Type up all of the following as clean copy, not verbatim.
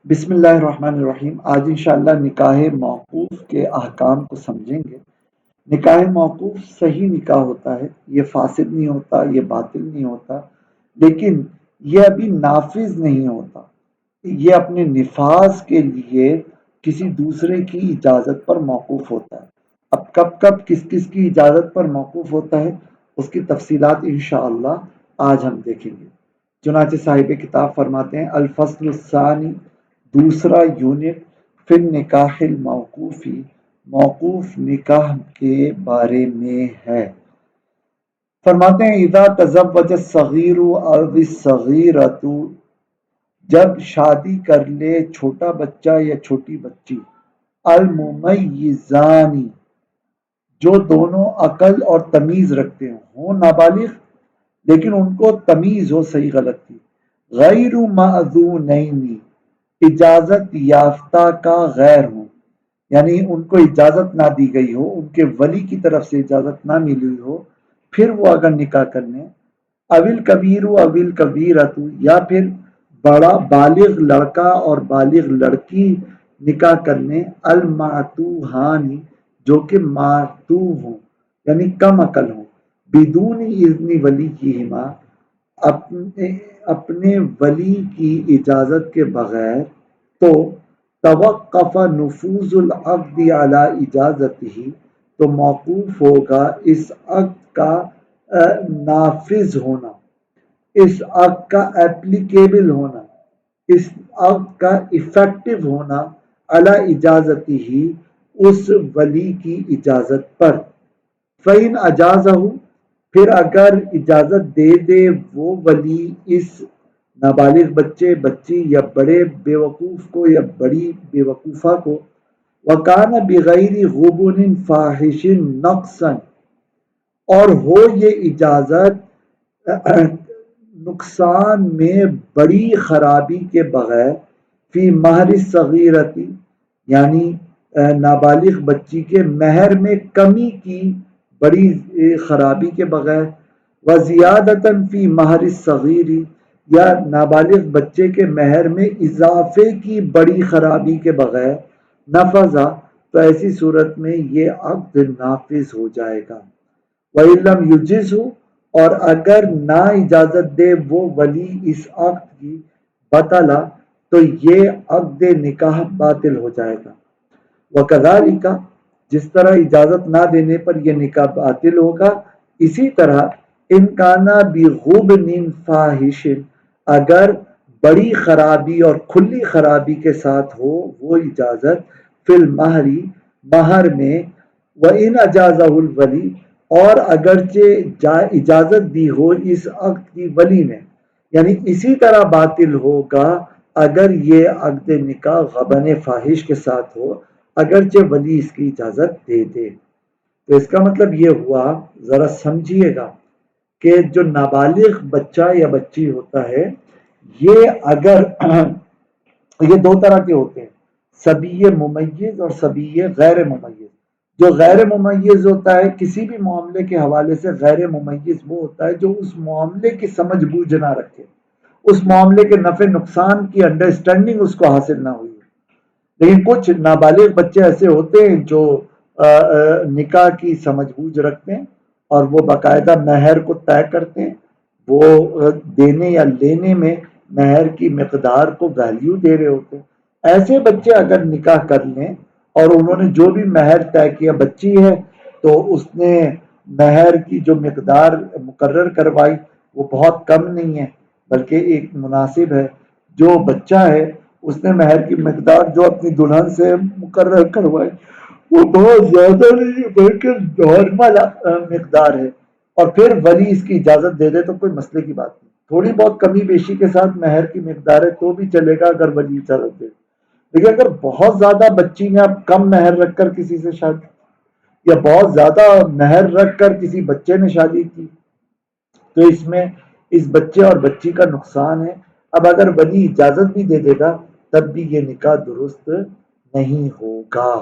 بسم اللہ الرحمن الرحیم۔ آج انشاءاللہ نکاح موقوف کے احکام کو سمجھیں گے۔ نکاح موقوف صحیح نکاح ہوتا ہے، یہ فاسد نہیں ہوتا، یہ باطل نہیں ہوتا، لیکن یہ ابھی نافذ نہیں ہوتا، یہ اپنے نفاذ کے لیے کسی دوسرے کی اجازت پر موقوف ہوتا ہے۔ اب کب کب کس کس کی اجازت پر موقوف ہوتا ہے اس کی تفصیلات انشاءاللہ آج ہم دیکھیں گے۔ چنانچہ صاحب کتاب فرماتے ہیں الفصل الثانی، دوسرا یونٹ، فی النکاح الموقوفی، موقوف نکاح کے بارے میں ہے۔ فرماتے ہیں اذا تزوج الصغیر او الصغیرۃ، جب شادی کر لے چھوٹا بچہ یا چھوٹی بچی، الممیزانی، جو دونوں عقل اور تمیز رکھتے ہوں نابالغ لیکن ان کو تمیز ہو صحیح غلط کی، غیر معذونین، اجازت یافتہ کا غیر ہوں، یعنی ان کو اجازت نہ دی گئی ہو، ان کے ولی کی طرف سے اجازت نہ ملی ہو، پھر وہ اگر نکاح کر لیں، اول کبیر اول کبیرت، یا پھر بڑا بالغ لڑکا اور بالغ لڑکی نکاح کر لیں، المعتوہانی، جو کہ معتوہ ہوں یعنی کم عقل ہوں، بدون اذن ولی کی اپنے ولی کی اجازت کے بغیر، تو توقف نفوذ العقد علی اجازتہ، تو موقوف ہوگا اس عقد کا نافذ ہونا، اس عقد کا اپلیکیبل ہونا، اس عقد کا افیکٹو ہونا، علی اجازتہ، اس ولی کی اجازت پر۔ فَإِنْ أَجَازَهُ، پھر اگر اجازت دے دے وہ ولی اس نابالغ بچے بچی یا بڑے بیوقوف کو یا بڑی بیوقوفہ کو، وَكَانَ بِغَيْرِ غُبُنٍ فَاحِشٍ نَقْصًا، اور ہو یہ اجازت نقصان میں بڑی خرابی کے بغیر، فی مہر الصغیرتی، یعنی نابالغ بچی کے مہر میں کمی کی بڑی خرابی کے بغیر، وزیادتاً فی مہر الصغیر، یا نابالغ بچے کے مہر میں اضافے کی بڑی خرابی کے بغیر، نفذا، تو ایسی صورت میں یہ عقد نافذ ہو جائے گا۔ وَإِن لَّمْ يُجِزْهُ، اور اگر نہ اجازت دے وہ ولی اس عقد کی، بطلا، تو یہ عقد نکاح باطل ہو جائے گا۔ وَكَذَلِكَ، جس طرح اجازت نہ دینے پر یہ نکاح باطل ہوگا، اسی طرح ان کانا بغبن فاحش، اگر بڑی خرابی اور کھلی خرابی کے ساتھ ہو وہ اجازت، فی المہری، مہر میں، وَإِنْ أَجَازَهُ الْوَلِي، اور اگرچہ اجازت دی ہو اس عقد کی ولی نے، یعنی اسی طرح باطل ہوگا اگر یہ عقد نکاح غبن فاحش کے ساتھ ہو، اگرچہ ولی اس کی اجازت دے دے۔ تو اس کا مطلب یہ ہوا، ذرا سمجھیے گا، کہ جو نابالغ بچہ یا بچی ہوتا ہے، یہ اگر یہ دو طرح کے ہوتے ہیں، صبی ممیز اور صبی غیر ممیز۔ جو غیر ممیز ہوتا ہے کسی بھی معاملے کے حوالے سے، غیر ممیز وہ ہوتا ہے جو اس معاملے کی سمجھ بوجھ نہ رکھے، اس معاملے کے نفع نقصان کی انڈرسٹینڈنگ اس کو حاصل نہ ہوئی۔ لیکن کچھ نابالغ بچے ایسے ہوتے ہیں جو نکاح کی سمجھ بوجھ رکھتے ہیں اور وہ باقاعدہ مہر کو طے کرتے ہیں، وہ دینے یا لینے میں مہر کی مقدار کو ویلیو دے رہے ہوتے ہیں۔ ایسے بچے اگر نکاح کر لیں اور انہوں نے جو بھی مہر طے کیا، بچی ہے تو اس نے مہر کی جو مقدار مقرر کروائی وہ بہت کم نہیں ہے بلکہ ایک مناسب ہے، جو بچہ ہے اس نے مہر کی مقدار جو اپنی دلہن سے مقرر کروائی وہ بہت زیادہ نہیں ہے بلکہ نارمل مقدار ہے، اور پھر ولی اس کی اجازت دے دے تو کوئی مسئلے کی بات نہیں، تھوڑی بہت کمی بیشی کے ساتھ مہر کی مقدار ہے تو بھی چلے گا اگر ولی اجازت دے۔ لیکن اگر بہت زیادہ بچی نے اب کم مہر رکھ کر کسی سے شادی، یا بہت زیادہ مہر رکھ کر کسی بچے نے شادی کی، تو اس میں اس بچے اور بچی کا نقصان ہے۔ اب اگر ولی اجازت بھی دے دے گا تب بھی یہ نکاح درست نہیں ہوگا۔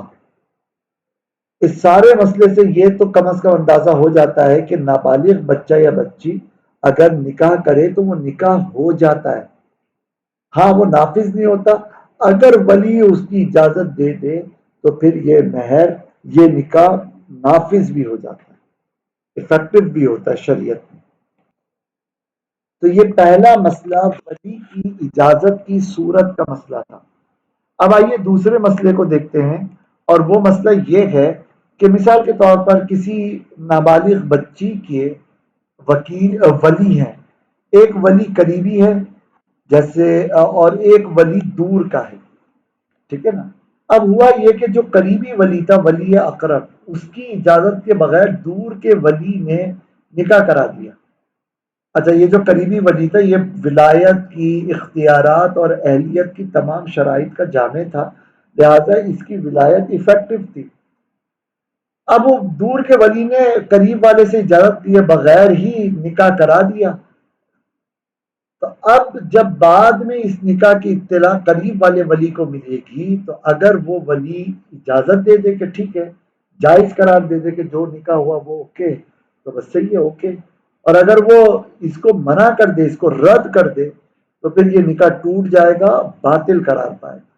اس سارے مسئلے سے یہ تو کم از کم اندازہ ہو جاتا ہے کہ نابالغ بچہ یا بچی اگر نکاح کرے تو وہ نکاح ہو جاتا ہے، ہاں وہ نافذ نہیں ہوتا اگر ولی اس کی اجازت دے دے تو پھر یہ مہر، یہ نکاح نافذ بھی ہو جاتا ہے، افیکٹو بھی ہوتا ہے شریعت میں۔ تو یہ پہلا مسئلہ ولی کی اجازت کی صورت کا مسئلہ تھا۔ اب آئیے دوسرے مسئلے کو دیکھتے ہیں، اور وہ مسئلہ یہ ہے کہ مثال کے طور پر کسی نابالغ بچی کے ولی ہیں، ایک ولی قریبی ہے جیسے، اور ایک ولی دور کا ہے، ٹھیک ہے نا۔ اب ہوا یہ کہ جو قریبی ولی تھا، ولی اقرب، اس کی اجازت کے بغیر دور کے ولی نے نکاح کرا دیا۔ اچھا، یہ جو قریبی ولی تھا یہ ولایت کی اختیارات اور اہلیت کی تمام شرائط کا جامع تھا، لہذا اس کی ولایت افیکٹو تھی۔ اب وہ دور کے ولی نے قریب والے سے اجازت دیے بغیر ہی نکاح کرا دیا، تو اب جب بعد میں اس نکاح کی اطلاع قریب والے ولی کو ملے گی تو اگر وہ ولی اجازت دے دے کہ ٹھیک ہے، جائز قرار دے دے کہ جو نکاح ہوا وہ اوکے، تو بس صحیح ہے، اوکے۔ اور اگر وہ اس کو منع کر دے، اس کو رد کر دے، تو پھر یہ نکاح ٹوٹ جائے گا، باطل قرار پائے گا۔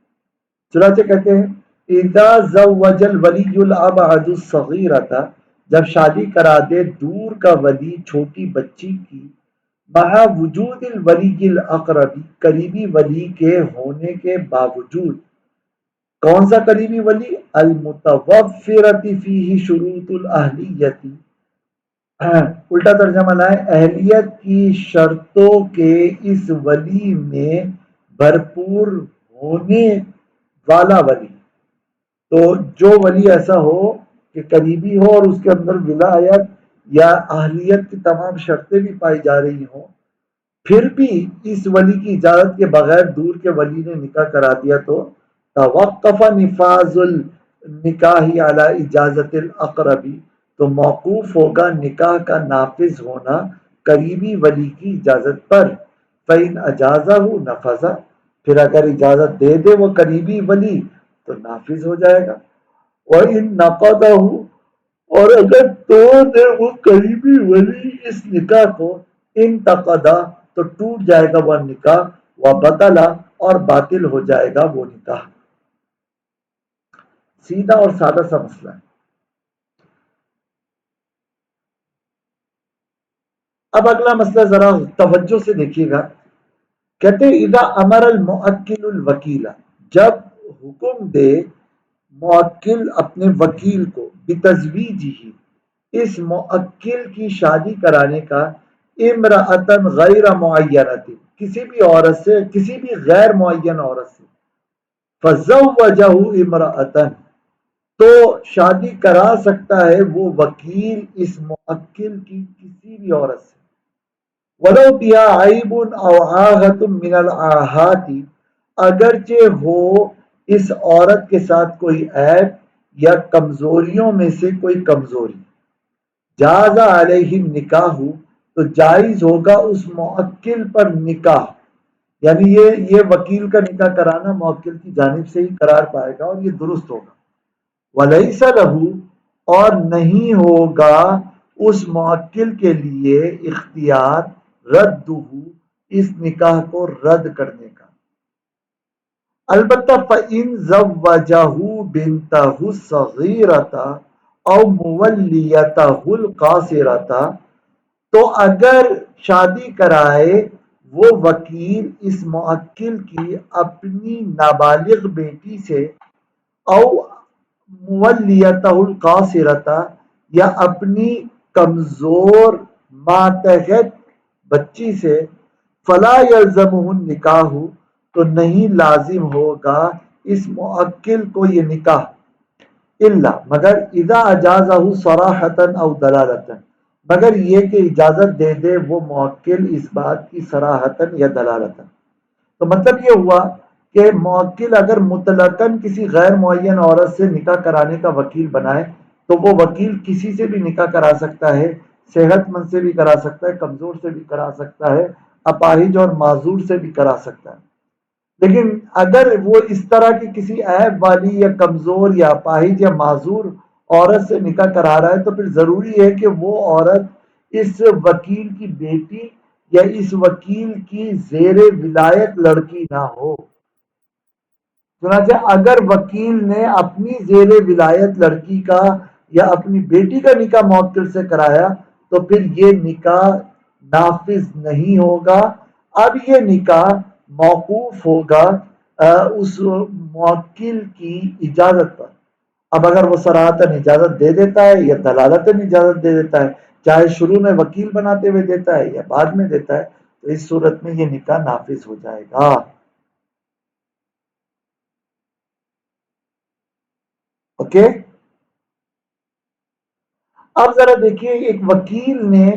چنانچہ کہتے ہیں اذا زوج الولی الابعد الصغیرۃ، جب شادی کرا دے دور کا ولی چھوٹی بچی کی، مع وجود الولی الاقربی، قریبی ولی کے ہونے کے باوجود، کون سا قریبی ولی؟ المتوفرۃ فیہ شروط الاہلیت، الٹا ترجمہ لائیں، اہلیت کی شرطوں کے اس ولی میں بھرپور ہونے والا ولی۔ تو جو ولی ایسا ہو کہ قریبی ہو اور اس کے اندر ولایت یا اہلیت کی تمام شرطیں بھی پائی جا رہی ہوں، پھر بھی اس ولی کی اجازت کے بغیر دور کے ولی نے نکاح کرا دیا، تو توقف نفاذ النکاح علی اجازت الاقربی، تو موقوف ہوگا نکاح کا نافذ ہونا قریبی ولی کی اجازت پر۔ فإن اجازہ نفذ، پھر اگر اجازت دے دے وہ قریبی ولی تو نافذ ہو جائے گا۔ وإن نقضہ، اور اگر توڑ دے وہ قریبی ولی اس نکاح کو، انتقدا، تو ٹوٹ جائے گا وہ نکاح، وبطلا، اور باطل ہو جائے گا وہ نکاح۔ سیدھا اور سادہ سا مسئلہ ہے۔ اب اگلا مسئلہ ذرا توجہ سے دیکھیے گا، کہتے ہیں اذا امر الموکل الوکیل، جب حکم دے موکل اپنے وکیل کو، بتزویجہ، اس موکل کی شادی کرانے کا، امرأتن غیر معینۃ، کسی بھی عورت سے، کسی بھی غیر معین عورت سے، فزوجہ امرأتن، تو شادی کرا سکتا ہے وہ وکیل اس موکل کی کسی بھی عورت سے، ولو بها عیب او عاہۃ من الآحات، اگرچہ ہو اس عورت کے ساتھ کوئی عیب یا کمزوریوں میں سے کوئی کمزوری، جاز علیہ نکاح، تو جائز ہوگا اس موکل پر نکاح، یعنی یہ وکیل کا نکاح کرانا موکل کی جانب سے ہی قرار پائے گا اور یہ درست ہوگا۔ ولیس لہ، اور نہیں ہوگا اس موکل کے لیے اختیار، ردہ، اس نکاح کو رد کرنے کا۔ البتہ فإن زوجہ بنتہ الصغیرۃ او مولیتہ القاصرۃ، تو اگر شادی کرائے وہ وکیل اس موکل کی اپنی نابالغ بیٹی سے، او مولیتہ القاصرۃ، یا اپنی کمزور ماتحت بچی سے، فلا یلزمہ النکاح، تو نہیں لازم ہوگا اس موکل کو یہ نکاح، الا، مگر اذا اجازہ صراحۃ او دلالۃ، مگر یہ کہ اجازت دے دے وہ موکل اس بات کی صراحتاً یا دلالتاً۔ تو مطلب یہ ہوا کہ موکل اگر مطلقاً کسی غیر معین عورت سے نکاح کرانے کا وکیل بنائے تو وہ وکیل کسی سے بھی نکاح کرا سکتا ہے، صحت مند سے بھی کرا سکتا ہے، کمزور سے بھی کرا سکتا ہے، اپاہج اور معذور سے بھی کرا سکتا ہے۔ لیکن اگر وہ اس طرح کی کسی عیب والی یا کمزور یا اپاہج یا معذور عورت سے نکاح کرا رہا ہے تو پھر ضروری ہے کہ وہ عورت اس وکیل کی بیٹی یا اس وکیل کی زیر ولایت لڑکی نہ ہو۔ چنانچہ اگر وکیل نے اپنی زیر ولایت لڑکی کا یا اپنی بیٹی کا نکاح موکل سے کرایا تو پھر یہ نکاح نافذ نہیں ہوگا. اب یہ نکاح موقوف ہوگا اس موکل کی اجازت پر. اب اگر وہ صراحتاً اجازت دے دیتا ہے یا دلالتاً اجازت دے دیتا ہے، چاہے شروع میں وکیل بناتے ہوئے دیتا ہے یا بعد میں دیتا ہے، تو اس صورت میں یہ نکاح نافذ ہو جائے گا. اوکے. اب ذرا دیکھیے، ایک وکیل نے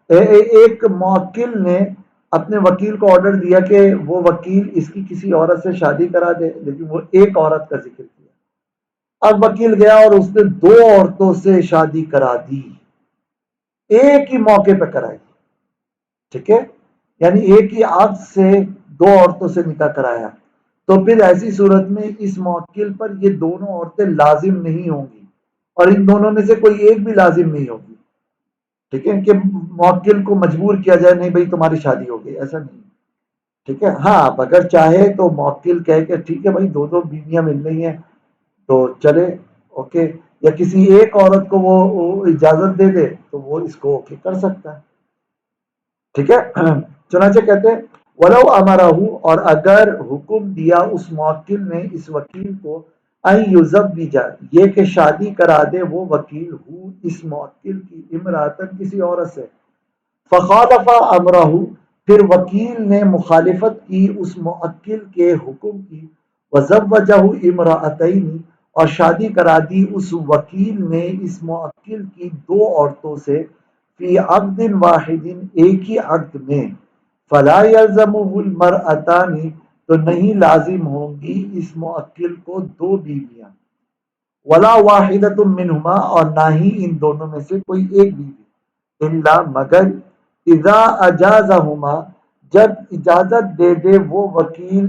ایک موکل نے اپنے وکیل کو آرڈر دیا کہ وہ وکیل اس کی کسی عورت سے شادی کرا دے، لیکن وہ ایک عورت کا ذکر کیا. اب وکیل گیا اور اس نے دو عورتوں سے شادی کرا دی، ایک ہی موقع پہ کرائی. ٹھیک ہے، یعنی ایک ہی عقد سے دو عورتوں سے نکاح کرایا. تو پھر ایسی صورت میں اس موکل پر یہ دونوں عورتیں لازم نہیں ہوں گی، اور ان دونوں میں سے کوئی ایک بھی لازم نہیں ہوگی. ٹھیک ہے، کہ موکل کو مجبور کیا جائے نہیں بھائی تمہاری شادی ہو گئی، ایسا نہیں. ٹھیک ہے. ہاں، اب اگر چاہے تو موکل کہے کہ ٹھیک ہے بھائی دو دو بیویاں مل رہی ہیں تو چلے، اوکے، یا کسی ایک عورت کو وہ اجازت دے دے تو وہ اس کو اوکے کر سکتا ہے. ٹھیک ہے. چنانچہ کہتے ہیں ولو امرہ، اور اگر حکم دیا اس موکل نے اس وکیل کو ان یزوجا، یہ کہ شادی کرا دے وہ وکیل ہو اس موکل کی امراتن کسی عورت سے، فخالف امرہ، پھر وکیل نے مخالفت کی اس موکل کے حکم کی، وزوجہ امراتین، اور شادی کرا دی اس وکیل نے اس موکل کی دو عورتوں سے، فی عقد واحد، ایک ہی عقد میں، فلا یلزمہ المرأتان، تو نہیں لازم ہوں گی اس موکل کو دو بیویاں، ولا واحدۃ منہما، اور نہ ہی ان دونوں میں سے کوئی ایک بیوی، الا مگر اذا اجازہما، جب اجازت دے دے وہ وکیل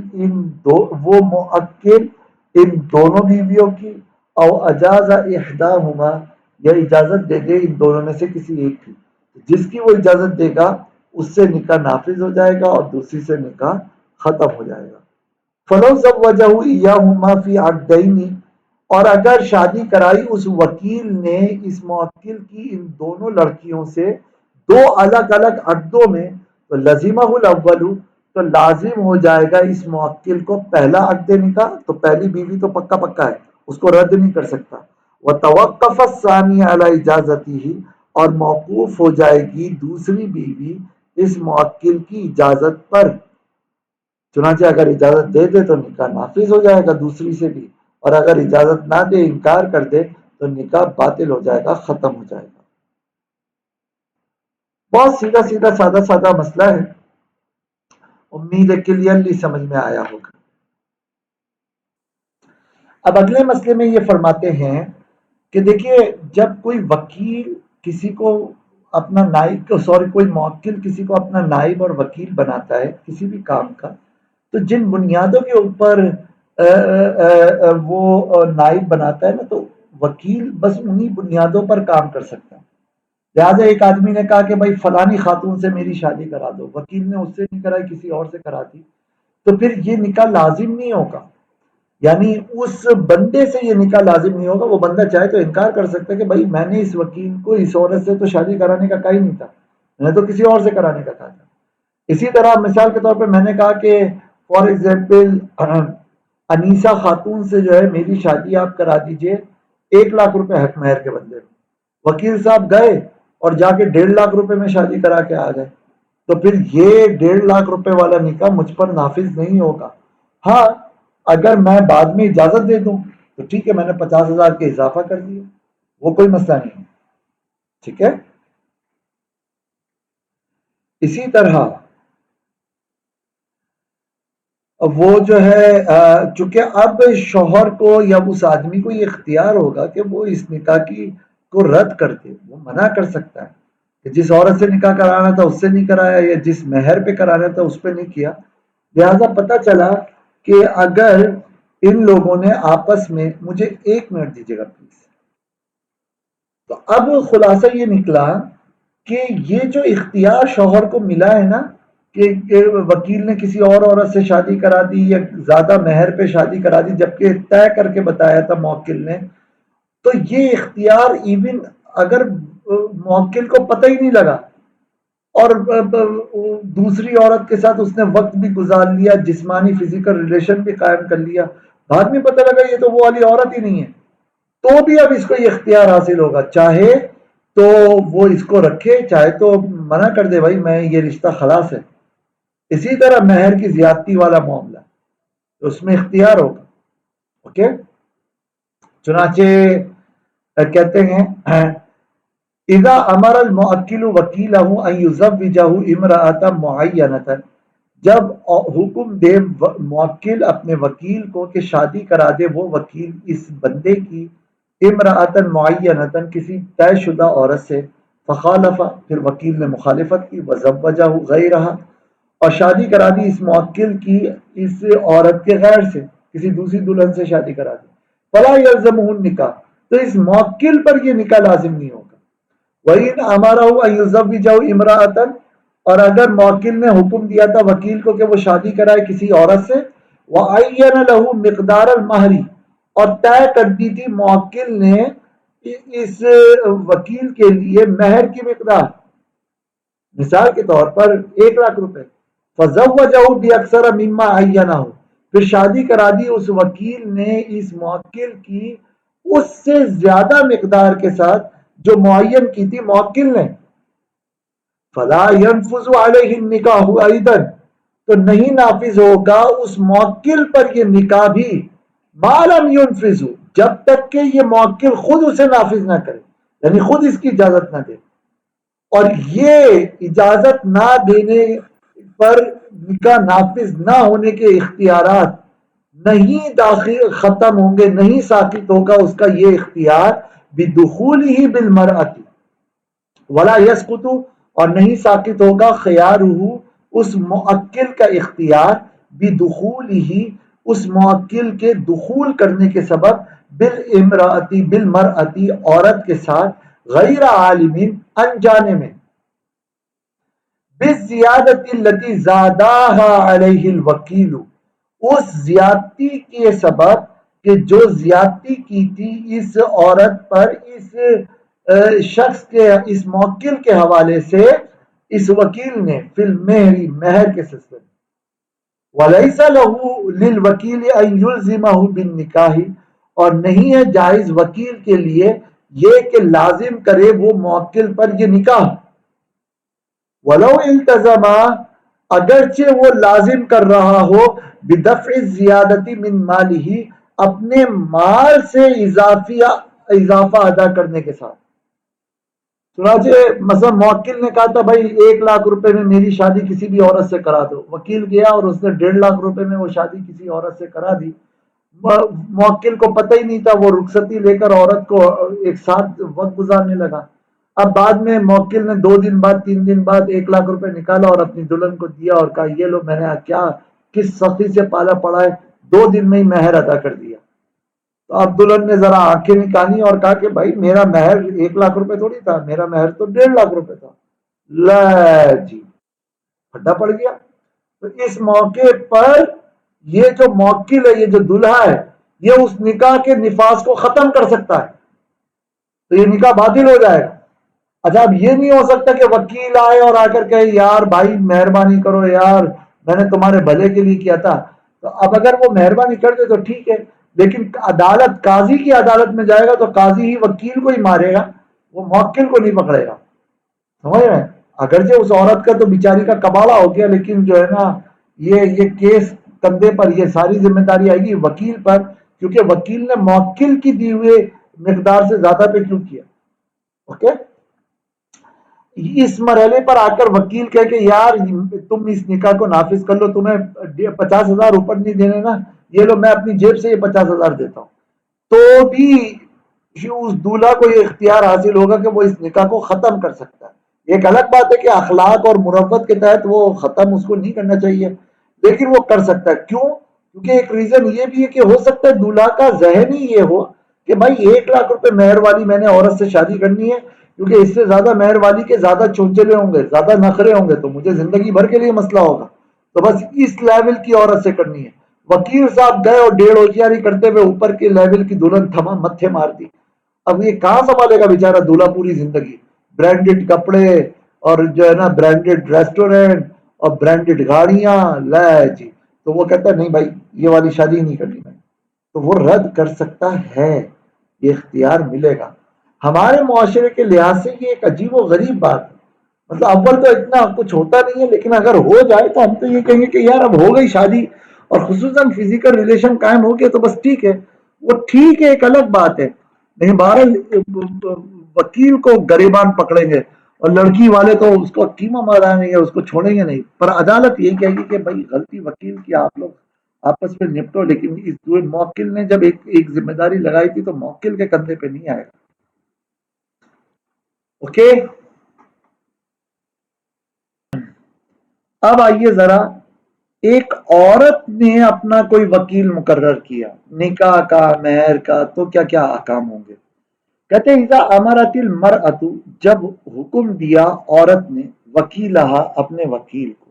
وہ موکل ان دونوں بیویوں کی، او اجاز احداہما، یا اجازت دے دے ان دونوں میں سے کسی ایک کی. جس کی وہ اجازت دے گا اس سے نکاح نافذ ہو جائے گا اور دوسری سے نکاح ختم ہو جائے گا. فلو زوجہ ایاہما فی عقدین، اور اگر شادی کرائی اس وکیل نے اس موکل کی ان دونوں لڑکیوں سے دو الگ الگ عقدوں میں، تو لزمہ الاول، تو لازم ہو جائے گا اس موکل کو پہلا عقد نکاح، تو پہلی بیوی تو پکا پکا ہے، اس کو رد نہیں کر سکتا. وتوقف الثانی علی اجازتہ، اور موقوف ہو جائے گی دوسری بیوی اس موکل کی اجازت پر. چنانچہ اگر اجازت دے دے تو نکاح نافذ ہو جائے گا دوسری سے بھی، اور اگر اجازت نہ دے، انکار کر دے، تو نکاح باطل ہو جائے گا، ختم ہو جائے گا. بہت سیدھا سیدھا سادہ سادہ مسئلہ ہے. امید ہے کلیئرلی سمجھ میں آیا ہوگا. اب اگلے مسئلے میں یہ فرماتے ہیں کہ دیکھیے، جب کوئی وکیل کسی کو اپنا نائب، سوری کوئی موکل کسی کو اپنا نائب اور وکیل بناتا ہے کسی بھی کام کا، تو جن بنیادوں کے اوپر وہ نائب بناتا ہے نا، تو وکیل بس انہی بنیادوں پر کام کر سکتا ہے. لہٰذا ایک آدمی نے کہا کہ بھائی فلانی خاتون سے میری شادی کرا دو، وکیل نے اس سے نہیں کرائی، کسی اور سے کرا دی، تو پھر یہ نکاح لازم نہیں ہوگا. یعنی اس بندے سے یہ نکاح لازم نہیں ہوگا. وہ بندہ چاہے تو انکار کر سکتا ہے کہ بھائی میں نے اس وکیل کو اس عورت سے تو شادی کرانے کا کہا ہی نہیں تھا، میں نے تو کسی اور سے کرانے کا کہا تھا. اسی طرح مثال کے طور پہ میں نے کہا کہ فار ایگزامپل انیسا خاتون سے جو ہے میری شادی آپ کرا دیجئے 1 لاکھ روپے حق مہر کے بدلے میں. وکیل صاحب گئے اور جا کے 1.5 لاکھ روپے میں شادی کرا کے آ گئے، تو پھر یہ 1.5 لاکھ روپے والا نکاح مجھ پر نافذ نہیں ہوگا. ہاں، اگر میں بعد میں اجازت دے دوں تو ٹھیک ہے، میں نے 50,000 کے اضافہ کر دیا، وہ کوئی مسئلہ نہیں ہے. ٹھیک ہے. اسی طرح وہ جو ہے چونکہ اب شوہر کو یا اس آدمی کو یہ اختیار ہوگا کہ وہ اس نکاح کی کو رد کر دے، وہ منع کر سکتا ہے کہ جس عورت سے نکاح کرانا تھا اس سے نہیں کرایا، یا جس مہر پہ کرانا تھا اس پہ نہیں کیا. لہذا پتہ چلا کہ اگر ان لوگوں نے آپس میں، مجھے 1 منٹ دیجیے گا پلیز. تو اب خلاصہ یہ نکلا کہ یہ جو اختیار شوہر کو ملا ہے نا، کہ وکیل نے کسی اور عورت سے شادی کرا دی یا زیادہ مہر پہ شادی کرا دی جبکہ طے کر کے بتایا تھا موکل نے، تو یہ اختیار ایون اگر موکل کو پتہ ہی نہیں لگا اور دوسری عورت کے ساتھ اس نے وقت بھی گزار لیا، جسمانی فزیکل ریلیشن بھی قائم کر لیا، بعد میں پتہ لگا یہ تو وہ والی عورت ہی نہیں ہے، تو بھی اب اس کو یہ اختیار حاصل ہوگا، چاہے تو وہ اس کو رکھے، چاہے تو منع کر دے بھائی میں یہ رشتہ خلاص ہے۔ اسی طرح مہر کی زیادتی والا معاملہ تو اس میں اختیار ہوگا۔ اوکے، چنانچہ کہتے ہیں اذا امر الموکل وکیلہ ان یزوجہ امرأة معینۃ، جب حکم دے موکل اپنے وکیل کو کہ شادی کرا دے وہ وکیل اس بندے کی امرأة معینۃ کسی طے شدہ عورت سے، فخالف، پھر وکیل نے مخالفت کی، وزوجہ غیرہا، اور شادی کرا دی اس موکل کی اس عورت کے غیر سے، کسی دوسری دلہن سے شادی کرا دی، فلا یلزمہ النکاح، تو اس موکل پر یہ نکاح لازم نہیں ہوگا۔ وَإِنْ أَمَرَهُ أَنْ يُزَوِّجَهُ امرأة، اور اگر موکل نے حکم دیا تھا وکیل کو کہ وہ شادی کرائے کسی عورت سے، وَعَيَّنَ لَهُ مِقْدَارَ الْمَهْرِ، اور طے کر دی تھی موکل نے اس وکیل کے لیے مہر کی مقدار، مثال کے طور پر 1,00,000 روپے، فَزَوَّجَهُ بِأَكْثَرَ مِمَّا عَيَّنَهُ، پھر شادی کرا دی اس وکیل نے اس موکل کی اس سے زیادہ مقدار کے ساتھ جو معین کی تھی موکل نے، فلا ينفذ علیہ النکاح ایضا، تو نہیں نافذ ہوگا اس موکل پر یہ نکاح بھی، ما لم ينفذ، جب تک کہ یہ موکل خود اسے نافذ نہ کرے، یعنی خود اس کی اجازت نہ دے، اور یہ اجازت نہ دینے پر نکاح نافذ نہ ہونے کے اختیارات نہیں داخل ختم ہوں گے، نہیں ساقط ہوگا اس کا یہ اختیار بدخولہ بالمرأۃ، ولا یسقط، اور نہیں ساقط ہوگا خیارہ اس موکل کا اختیار بدخولہ اس موکل کے دخول کرنے کے سبب بالمرأۃ عورت کے ساتھ غیر عالم انجانے میں، بالزیادۃ التي زاداها علیہ الوکیل، اس زیادتی کے سبب کہ جو زیادتی کی تھی اس عورت پر اس شخص کے اس موکل کے حوالے سے اس وکیل نے، فی المہر مہر کے سلسلے میں، ولیس لہ للوکیل ان یلزمہ بالنکاح، اور نہیں ہے جائز وکیل کے لیے یہ کہ لازم کرے وہ موکل پر یہ نکاح، ولو التزم، اگرچہ وہ لازم کر رہا ہو بدفع الزیادتی من مالہ، اپنے مال سے اضافہ ادا کرنے کے ساتھ، چنانچہ مثلا موکل نے کہا تھا بھائی 1,00,000 روپے میں میری شادی کسی بھی عورت سے کرا دو، وکیل گیا اور اس نے 1,50,000 روپے میں وہ شادی کسی عورت سے کرا دی، موکل کو پتہ ہی نہیں تھا، وہ رخصتی لے کر عورت کو ایک ساتھ وقت گزارنے لگا، اب بعد میں موکل نے 2 دن بعد 3 دن بعد 1,00,000 روپے نکالا اور اپنی دلہن کو دیا اور کہا یہ لو، میں نے کیا کس سختی سے پالا پڑا ہے، 2 دن میں ہی مہر ادا کر دیا، تو اب دلہن نے ذرا آنکھیں نکالی اور کہا کہ بھائی میرا مہر 1,00,000 روپے تھوڑی تھا، میرا مہر تو 1,50,000 روپے تھا، لے جی پھڈا پڑ گیا۔ تو اس موقع پر یہ جو موکل ہے، یہ جو دلہا ہے، یہ اس نکاح کے نفاذ کو ختم کر سکتا ہے، تو یہ نکاح باطل ہو جائے گا۔ اچھا اب یہ نہیں ہو سکتا کہ وکیل آئے اور آ کر کہے یار بھائی مہربانی کرو یار میں نے تمہارے بھلے کے لیے کیا تھا، تو اب اگر وہ مہربانی کر دے تو ٹھیک ہے، لیکن عدالت قاضی کی عدالت میں جائے گا تو قاضی ہی وکیل کو ہی مارے گا، وہ موکل کو نہیں پکڑے گا، سمجھ رہے ہیں؟ اگرچہ اس عورت کا تو بیچاری کا کباڑا ہو گیا، لیکن جو ہے نا یہ کیس کندھے پر، یہ ساری ذمہ داری آئے گی وکیل پر، کیونکہ وکیل نے موکل کی دی ہوئے مقدار سے زیادہ پہ کیوں کیا۔ اوکے، اس مرحلے پر آ کر وکیل کہے کہ یار تم اس نکاح کو نافذ کر لو، تمہیں 50,000 اوپر نہیں دینے نا، یہ لو میں اپنی جیب سے یہ 50,000 دیتا ہوں، تو بھی اس دولہا کو یہ اختیار حاصل ہوگا کہ وہ اس نکاح کو ختم کر سکتا ہے۔ ایک الگ بات ہے کہ اخلاق اور مروت کے تحت وہ ختم اس کو نہیں کرنا چاہیے، لیکن وہ کر سکتا ہے، کیوں؟ کیونکہ ایک ریزن یہ بھی ہے کہ ہو سکتا ہے دولہا کا ذہن ہی یہ ہو کہ بھائی 1,00,000 روپے مہر والی میں نے عورت سے شادی کرنی ہے، کیونکہ اس سے زیادہ مہر والی کے زیادہ چونچلے ہوں گے، زیادہ نخرے ہوں گے، تو مجھے زندگی بھر کے لیے مسئلہ ہوگا. تو بس اس لیول کی عورت سے کرنی ہے. وکیل صاحب گئے اور 1.5 ہوشیاری کرتے ہوئے اوپر کے لیول کی دلہن تھما متھے مار دی. اب یہ کہاں سنبھالے گا بیچارہ دولہا پوری زندگی؟ برانڈڈ کپڑے اور جو ہے نا برانڈڈ ریسٹورینٹ اور برانڈڈ گاڑیاں لے جی. تو وہ کہتا ہے نہیں بھائی یہ والی شادی نہیں کرنی میں. تو وہ رد کر سکتا ہے، یہ اختیار ملے گا. ہمارے معاشرے کے لحاظ سے یہ ایک عجیب و غریب بات ہے. مطلب اول تو اتنا کچھ ہوتا نہیں ہے، لیکن اگر ہو جائے تو ہم تو یہ کہیں گے کہ یار اب ہو گئی شادی اور خصوصاً فزیکل ریلیشن قائم ہو گیا تو بس ٹھیک ہے. وہ ٹھیک ہے، ایک الگ بات ہے. لیکن بہرحال وکیل کو گریبان پکڑیں گے اور لڑکی والے تو اس کو کیما مارائیں گے، اس کو چھوڑیں گے نہیں. پر عدالت یہی کہے گی کہ بھائی غلطی وکیل کی، آپ لوگ آپس میں نپٹو. لیکن اس موکل نے جب ایک ذمہ داری لگائی تھی تو موکل کے کندھے پہ نہیں آئے گا. اوکے. اب آئیے ذرا، ایک عورت نے اپنا کوئی وکیل مقرر کیا نکاح کا، مہر کا، تو کیا کیا احکام ہوں گے؟ کہتے ہیں اذا امرت المرأۃ، جب حکم دیا عورت نے وکیلہا اپنے وکیل کو،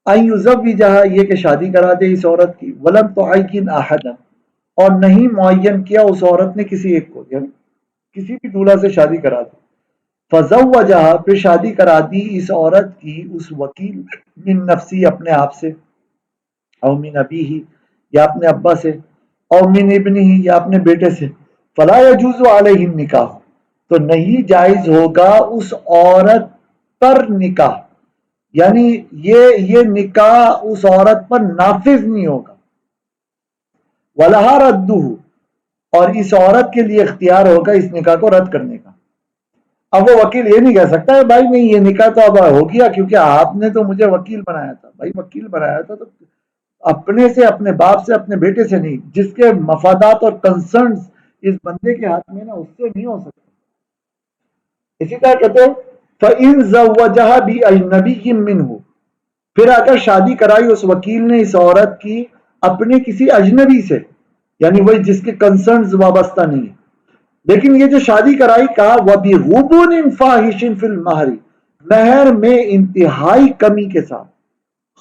ان یزوجہا یہ کہ شادی کرا دے اس عورت کی، ولم تعین احدا اور نہیں معین کیا اس عورت نے کسی ایک کو، یعنی کسی بھی دولہا سے شادی کرا دی. فزوجہا پھر شادی کرا دی اس عورت کی اس وکیل من نفسی اپنے آپ سے، او من ابیہ یا اپنے ابا سے، او من ابنہ یا اپنے بیٹے سے، فلا یجوز علیہ النکاح تو نہیں جائز ہوگا اس عورت پر نکاح، یعنی یہ نکاح اس عورت پر نافذ نہیں ہوگا. وَلَهَا رَدُّهُ اور اس عورت کے لیے اختیار ہوگا اس نکاح کو رد کرنے کا. اب وہ وکیل یہ نہیں کہہ سکتا ہے بھائی نہیں یہ نکاح تو اب ہو گیا کیونکہ آپ نے تو مجھے وکیل بنایا تھا. بھائی وکیل بنایا تھا تو اپنے سے، اپنے باپ سے، اپنے بیٹے سے نہیں. جس کے مفادات اور کنسرنز اس بندے کے ہاتھ میں نا اس سے نہیں ہو سکتا. اسی طرح کہتے ہیں فَإِن زَوَّجَهَا بِأَجْنَبِيٍّ مِّنْهُ پھر اگر شادی کرائی اس وکیل نے اس عورت کی اپنے کسی اجنبی سے، یعنی وہی جس کے کنسرنز وابستہ نہیں ہے، لیکن یہ جو شادی کرائی کہا وَبِغُبُنٍ فَاحِشٍ فِي الْمَهْرِ مہر میں انتہائی کمی کے ساتھ،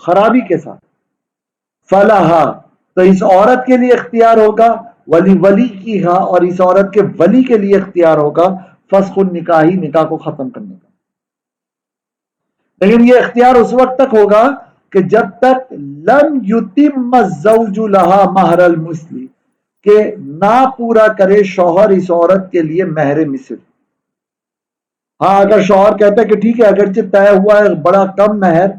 خرابی کے ساتھ، فَلَهَا تو اس عورت کے لیے اختیار ہوگا، ولی کی ہاں اور اس عورت کے ولی کے لیے اختیار ہوگا فسخ النکاح نکاح کو ختم کرنے کا. لیکن یہ اختیار اس وقت تک ہوگا کہ جب تک لم یتم الزوج لها مہر المثل کہ نہ پورا کرے شوہر اس عورت کے لیے مہر مثل. ہاں اگر شوہر کہتا ہے کہ ٹھیک ہے اگرچہ طے ہوا ہے بڑا کم مہر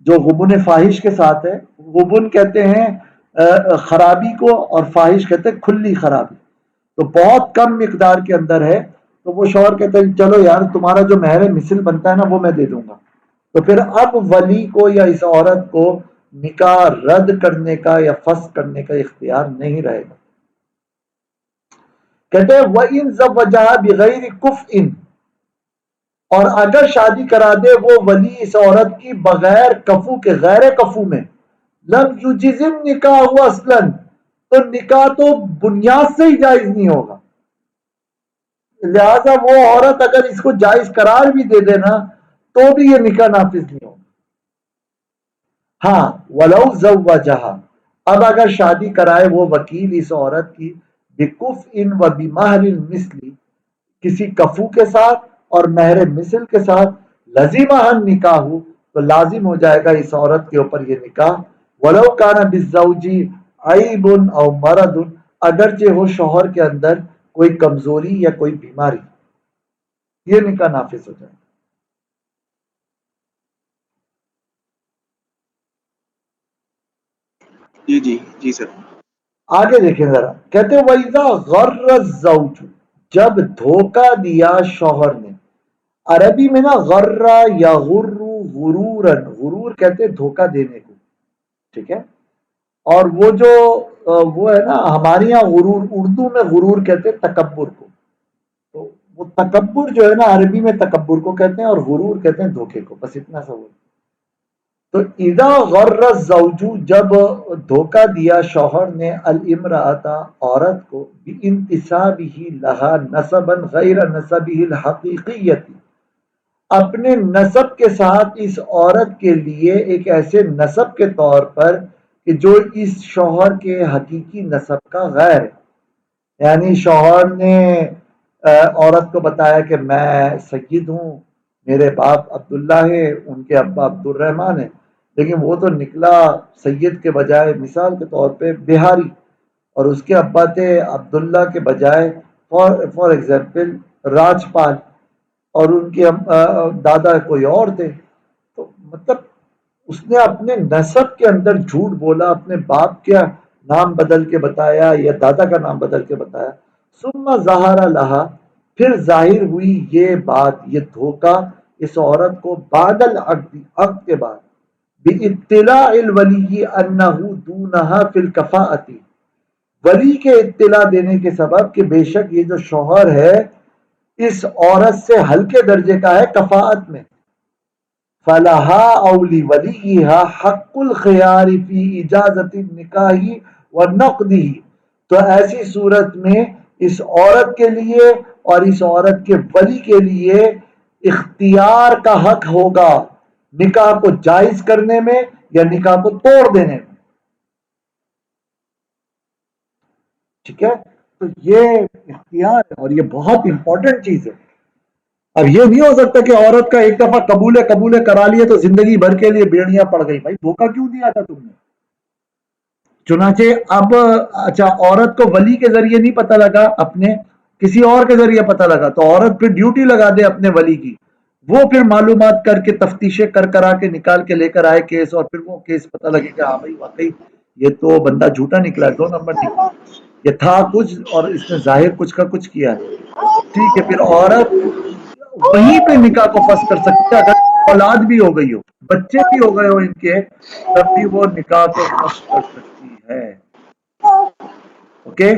جو غبن فاحش کے ساتھ ہے، غبن کہتے ہیں خرابی کو اور فاحش کہتے ہیں کھلی خرابی، تو بہت کم مقدار کے اندر ہے، تو وہ شوہر کہتے ہیں چلو یار تمہارا جو مہر مثل بنتا ہے نا وہ میں دے دوں گا. تو پھر اب ولی کو یا اس عورت کو نکاح رد کرنے کا یا فسخ کرنے کا اختیار نہیں رہے گا. کہتے ہیں وَإِن زَوَّجَهَا بِغَيْرِ كُفْءٍ اور اگر شادی کرا دے وہ ولی اس عورت کی بغیر کفو کے، غیر کفو میں، لم یجزم نکاح ہوا اصلاً تو نکاح تو بنیاد سے ہی جائز نہیں ہوگا. لہذا وہ عورت اگر اس کو جائز قرار بھی دے دینا تو بھی یہ نکاح نافذ نہیں ہوگا. ہاں ولو زوجہا اب اگر شادی کرائے وہ وکیل اس عورت کی بکفء و بمہر مثلی کسی کفو کے ساتھ اور مہر مثل کے ساتھ، لزمہ النکاح تو لازم ہو جائے گا اس عورت کے اوپر یہ نکاح. ولو کان بالزوجی عیب او مرض اگرچہ ہو شوہر کے اندر کوئی کمزوری یا کوئی بیماری، یہ نکاح نافذ ہو جائے گا. جی جی جی سر. آگے دیکھیں ذرا، کہتے وَإِذَا غَرَّ الزَّوْجُ جب دھوکہ دیا شوہر نے. عربی میں نا غرہ یا غرو غرورن، غرور کہتے دھوکہ دینے کو، ٹھیک ہے. اور وہ جو وہ ہے نا ہمارے یہاں غرور، اردو میں غرور کہتے تکبر کو. تو وہ تکبر جو ہے نا عربی میں تکبر کو کہتے ہیں اور غرور کہتے ہیں دھوکے کو. بس اتنا سا وہ. تو اذا غر الزوج، جب دھوکہ دیا شوہر نے الامرأۃ عورت کو بانتسابہ لہا نسبا غیر نسبہ الحقیقیت، اپنے نسب کے ساتھ اس عورت کے لیے ایک ایسے نسب کے طور پر کہ جو اس شوہر کے حقیقی نسب کا غیر ہے، یعنی شوہر نے عورت کو بتایا کہ میں سید ہوں، میرے باپ عبداللہ ہے، ان کے ابا عبد الرحمن ہے، لیکن وہ تو نکلا سید کے بجائے مثال کے طور پہ بہاری، اور اس کے ابا تھے عبداللہ کے بجائے فار ایگزامپل راجپال، اور ان کے دادا کوئی اور تھے، تو مطلب اس نے اپنے نسب کے اندر جھوٹ بولا، اپنے باپ کا نام بدل کے بتایا یا دادا کا نام بدل کے بتایا. ثم ظہر لہا، پھر ظاہر ہوئی یہ بات، یہ دھوکہ اس عورت کو بعد العقد، عقد کے بعد، باطلاع الولی انہ دونہا فی الکفاءۃ، ولی کے اطلاع دینے کے سبب کہ بے شک یہ جو شوہر ہے اس عورت سے ہلکے درجے کا ہے کفاءت میں. فلہا او لولیہا حق الخیار فی اجازت النکاح و نقدہ، تو ایسی صورت میں اس عورت کے لیے اور اس عورت کے ولی کے لیے اختیار کا حق ہوگا نکاح کو جائز کرنے میں یا نکاح کو توڑ دینے میں. ٹھیک ہے، تو یہ اختیار ہے اور یہ بہت امپورٹنٹ چیز ہے. اب یہ نہیں ہو سکتا کہ عورت کا ایک دفعہ قبول کرا لیے تو زندگی بھر کے لیے بیڑیاں پڑ گئی. بھائی دھوکہ کیوں دیا تھا تم نے؟ چنانچہ اب اچھا عورت کو ولی کے ذریعے نہیں پتہ لگا، اپنے کسی اور کے ذریعے پتہ لگا، تو عورت پھر ڈیوٹی لگا دے اپنے ولی کی، وہ پھر معلومات کر کے تفتیشیں کرا کے نکال کے لے کر آئے کیس، اور پھر وہ کیس پتہ لگے کہ ہاں بھائی واقعی یہ تو بندہ جھوٹا نکلا، 2 نمبر نکلا، یہ تھا کچھ اور اس نے ظاہر کچھ کا کچھ کیا ہے. ٹھیک ہے، پھر عورت وہیں پہ نکاح کو فسخ کر سکتی ہے، اگر اولاد بھی ہو گئی ہو، بچے بھی ہو گئے ہو ان کے، تب بھی وہ نکاح کو فسخ کر سکتی ہے. اوکے